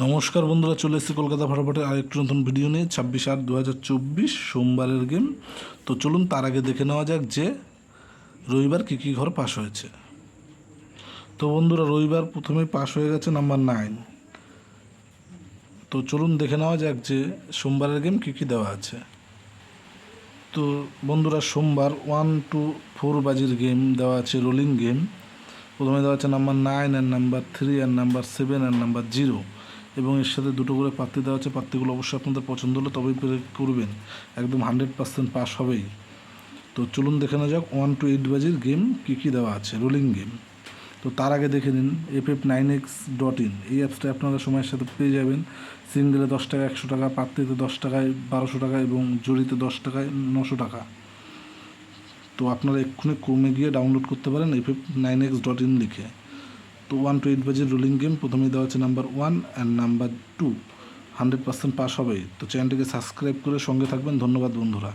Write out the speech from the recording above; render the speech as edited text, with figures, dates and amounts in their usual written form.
নমস্কার বন্ধুরা, চলে এসেছি কলকাতা ফাটাফাটের আরেকটু নতুন ভিডিও নিয়ে। 26/8/2024 সোমবারের গেম। তো চলুন তার আগে দেখে নেওয়া যাক যে রবিবার কী কী ঘর পাস হয়েছে। তো বন্ধুরা, রবিবার প্রথমেই পাস হয়ে গেছে নাম্বার 9। তো চলুন দেখে নেওয়া যাক যে সোমবারের গেম কী কী দেওয়া আছে। তো বন্ধুরা, সোমবার 1 to 4 বাজির গেম দেওয়া আছে, রোলিং গেম। প্রথমে দেওয়া আছে নাম্বার 9 আর নাম্বার 3 আর নাম্বার 7 আর নাম্বার 0, এবং এর সাথে দুটো করে প্রার্থী দেওয়া আছে। প্রার্থীগুলো অবশ্যই আপনাদের পছন্দ হলে তবেই করবেন, একদম 100% পাস হবেই। তো চলুন দেখে নেওয়া যাক 1 to 8 বাজির গেম কী কী দেওয়া আছে, রোলিং গেম। তো তার আগে দেখে নিন ff9x.in, এই অ্যাপসটা আপনারা সময়ের সাথে পেয়ে যাবেন। সিঙ্গেলে 10 টাকা, 100 টাকা, প্রার্থীতে 10 টাকায় 1200 টাকা এবং জড়িতে 10 টাকায় 900 টাকা। তো আপনারা এক্ষুনি ক্রমে গিয়ে ডাউনলোড করতে পারেন ff9x.in লিখে। তো 1 to 8 বাজির রোলিং গেম প্রথমেই দেওয়া আছে নাম্বার 1 অ্যান্ড নাম্বার 2, 100% পাস হবেই। তো চ্যানেলটিকে সাবস্ক্রাইব করে সঙ্গে থাকবেন। ধন্যবাদ বন্ধুরা।